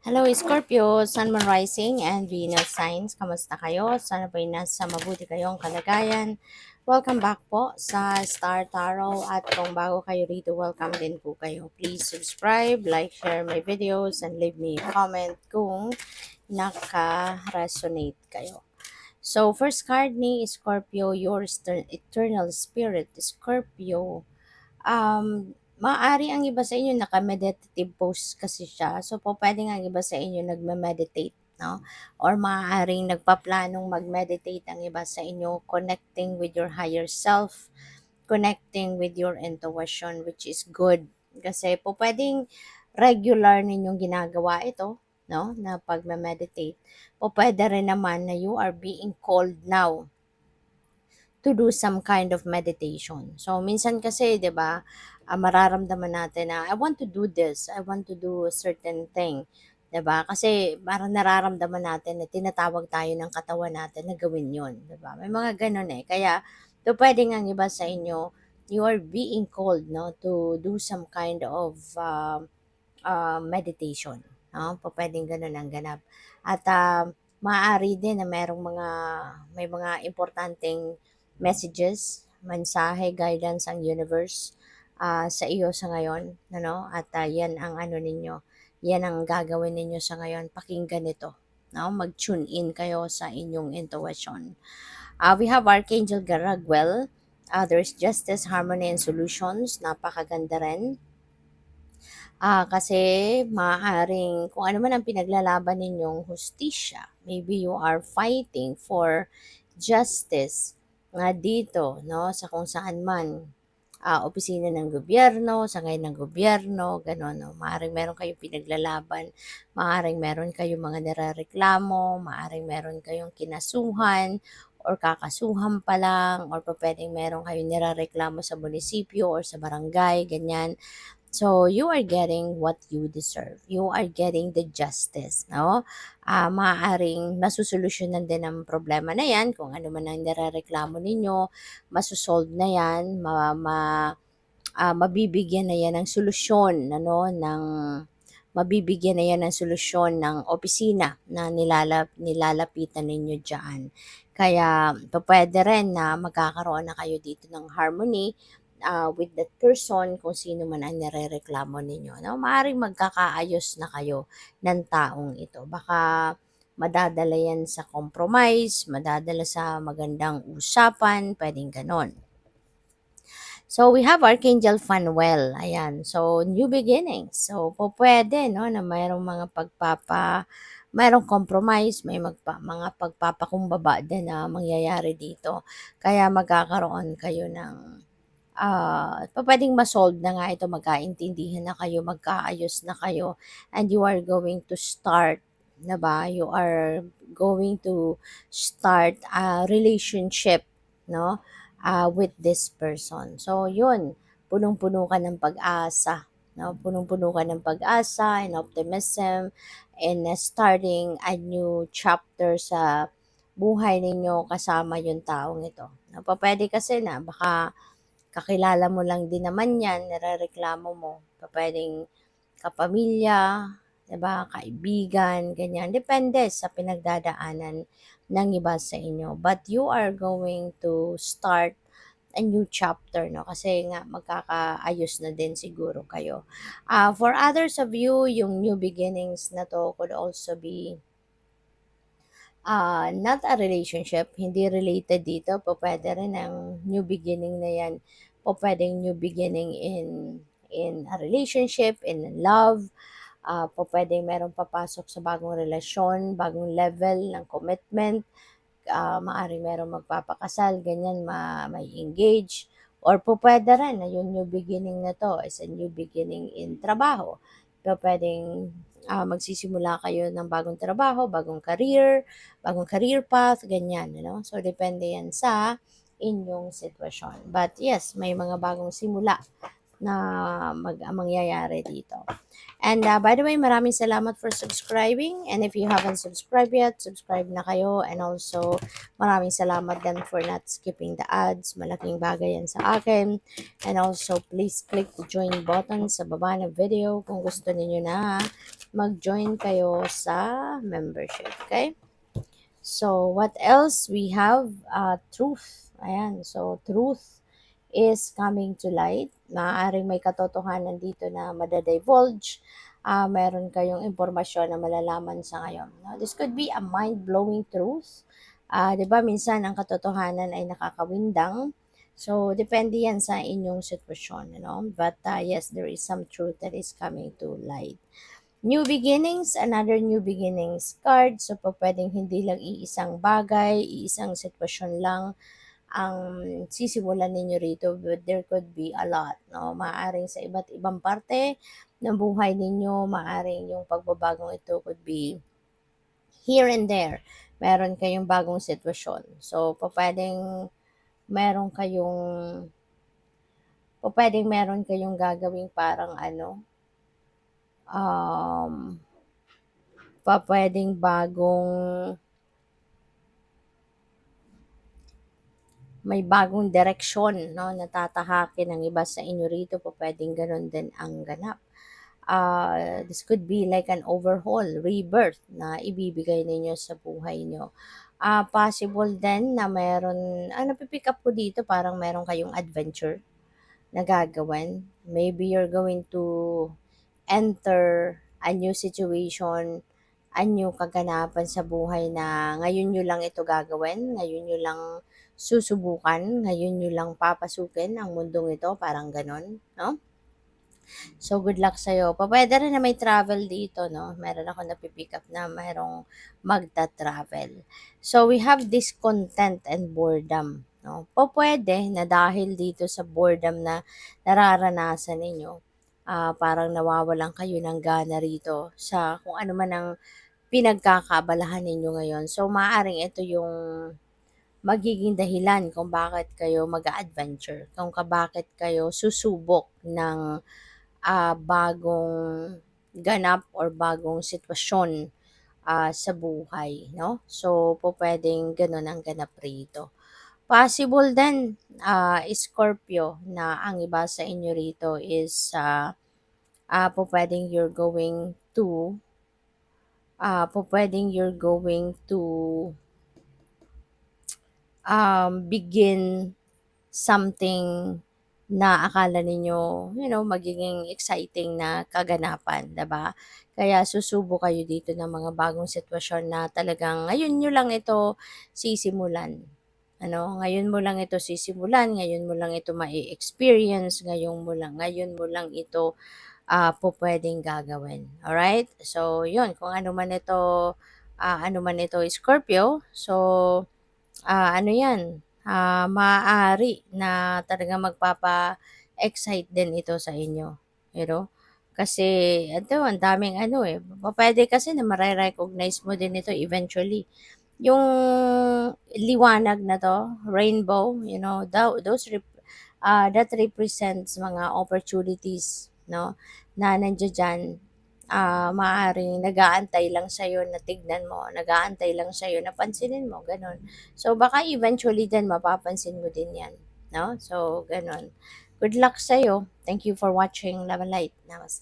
Hello Scorpio, Sun, Moon, Rising, and Venus signs. Kamusta kayo? Sana po'y nasa mabuti kayong kalagayan. Welcome back po sa Star Tarot at kung bago kayo rito, welcome din po kayo. Please subscribe, like, share my videos, and leave me a comment kung naka-resonate kayo. So, first card ni Scorpio, your eternal spirit, Scorpio. Maaari ang iba sa inyo naka-meditative pose kasi siya. So, po pwede nga ang iba sa inyo nagme-meditate, no? Or maaaring nagpaplanong mag-meditate ang iba sa inyo, connecting with your higher self, connecting with your intuition, which is good. Kasi po pwedeng regular ninyong ginagawa ito, no? Na pagme-meditate. Po pwede rin naman na you are being called now to do some kind of meditation. So, minsan kasi, di ba, mararamdaman natin na, I want to do this, I want to do a certain thing. Di ba? Kasi parang nararamdaman natin na tinatawag tayo ng katawan natin na gawin yun. Di ba? May mga ganun eh. Kaya, pwede nga iba sa inyo, you are being called, no, to do some kind of meditation. No? Pwedeng ganun ang ganap. At maaari din na may mga importanteng messages, mensahe, guidance ang universe sa iyo sa ngayon. Ano? At yan ang ano ninyo, yan ang gagawin ninyo sa ngayon. Pakinggan ito. No? Mag-tune in kayo sa inyong intuition. We have Archangel Garaguel. There's Justice, Harmony, and Solutions. Napakaganda rin. Kasi maaaring kung ano man ang pinaglalaban ninyong hustisya, maybe you are fighting for justice nga dito, no, sa kung saan man, opisina ng gobyerno, sangay ng gobyerno, gano'n, no. Maaaring meron kayong pinaglalaban, maaaring meron kayong mga nirereklamo, maaaring meron kayong kinasuhan or kakasuhan pa lang or pupuwedeng meron kayong nirereklamo sa munisipyo or sa barangay, ganyan. So, you are getting what you deserve. You are getting the justice, no? Maaaring masusolusyonan din ang problema na yan, kung ano man ang nirereklamo ninyo, masosolve na yan, mabibigyan na yan ng solusyon, ano, mabibigyan na yan ng solusyon ng opisina na nilalapitan ninyo dyan. Kaya, pwede rin na magkakaroon na kayo dito ng harmony with that person, kung sino man ang nirereklamo ninyo. No? Maaaring magkakaayos na kayo ng taong ito. Baka madadala yan sa compromise, madadala sa magandang usapan, pwedeng ganon. So, we have Archangel Fanuel. Ayan. So, new beginnings. So, pwede, no, na mayroong mayroong compromise, mga pagpapakumbaba din na mangyayari dito. Kaya magkakaroon kayo ng pwedeng ma-solve na nga ito, magkaintindihan na kayo, magkaayos na kayo, and you are going to start, na ba? You are going to start a relationship, no? With this person. So, yun, punong-puno ka ng pag-asa, no? Punong-puno ka ng pag-asa and optimism and starting a new chapter sa buhay ninyo kasama yung taong ito. No? Pwede kasi na baka kakilala mo lang din naman yan, nirereklamo mo. Pwedeng kapamilya, 'di ba, kaibigan, ganyan. Depende sa pinagdadaanan ng iba sa inyo. But you are going to start a new chapter, no? Kasi nga magkakaayos na din siguro kayo. For others of you, yung new beginnings na to could also be not a relationship, hindi related dito, pwede rin ang new beginning na yan, pwedeng new beginning in a relationship, in love, pwedeng meron papasok sa bagong relasyon, bagong level ng commitment, maaaring meron magpapakasal, ganyan, may engage, or pwede rin na yung new beginning na to is a new beginning in trabaho. Pwedeng magsisimula kayo ng bagong trabaho, bagong career path, ganyan, So, depende yan sa inyong sitwasyon. But yes, may mga bagong simula na mangyayari dito. And by the way, maraming salamat for subscribing. And if you haven't subscribed yet, subscribe na kayo. And also, maraming salamat din for not skipping the ads. Malaking bagay yan sa akin. And also, please click the join button sa baba ng video kung gusto niyo na mag-join kayo sa membership. Okay? So, what else? We have truth. Ayan. So, truth is coming to light. Maaaring may katotohanan dito na madadivulge. Meron kayong impormasyon na malalaman sa ngayon. No? This could be a mind-blowing truth. 'Di ba minsan ang katotohanan ay nakakawindang. So, depende yan sa inyong sitwasyon. Ano? But yes, there is some truth that is coming to light. New beginnings, another new beginnings card. So, pwedeng hindi lang iisang bagay, iisang sitwasyon lang ang sisimulan ninyo rito, but there could be a lot, no? Maaaring sa iba't ibang parte ng buhay ninyo, maaaring yung pagbabagong ito could be here and there. Meron kayong bagong sitwasyon. So, meron kayong, meron kayong gagawing parang um, pwedeng may bagong direksyon, no, na tatahakin ng iba sa inyo rito, pwedeng ganun din ang ganap. This could be like an overhaul, rebirth na ibibigay ninyo sa buhay nyo. Possible din na meron, napipick up ko dito, parang meron kayong adventure na gagawin. Maybe you're going to enter a new situation, a new kaganapan sa buhay na ngayon nyo lang ito gagawin, ngayon nyo lang susubukan, ngayon nyo lang papasukin ang mundong ito, parang ganon, no? So, good luck sa'yo. Pwede rin na may travel dito, no? Meron ako napipick up na mayroong magta-travel. So, we have discontent and boredom, no? Pwede na dahil dito sa boredom na nararanasan ninyo, parang nawawalan kayo ng gana rito sa kung ano man ang pinagkakaabalahan ninyo ngayon. So, maaaring ito yung magiging dahilan kung bakit kayo mag-a-adventure, kung bakit kayo susubok ng bagong ganap or bagong sitwasyon sa buhay, no? So, pwedeng ganun ang ganap rito. Possible din, Scorpio, na ang iba sa inyo rito is pwedeng you're going to begin something na akala ninyo, magiging exciting na kaganapan, 'di ba? Kaya susubo kayo dito ng mga bagong sitwasyon na talagang ngayon nyo lang ito sisimulan. Ngayon mo lang ito sisimulan, ngayon mo lang ito mai-experience, ngayon mo lang ito pwedeng gagawin. Alright? So, yun, kung ano man ito Scorpio, so ano yan, maaari na talagang magpapa-excite din ito sa inyo. Kasi ito, ang daming pwede kasi na mare-recognize mo din ito eventually. Yung liwanag na to, rainbow, that represents mga opportunities, no, na nandiyan dyan. Maaaring nag-aantay lang sa'yo na tignan mo, nag-aantay lang sa'yo na pansinin mo, ganun. So, baka eventually din mapapansin mo din yan, no? So, ganun. Good luck sa'yo. Thank you for watching Love and Light. Namaste.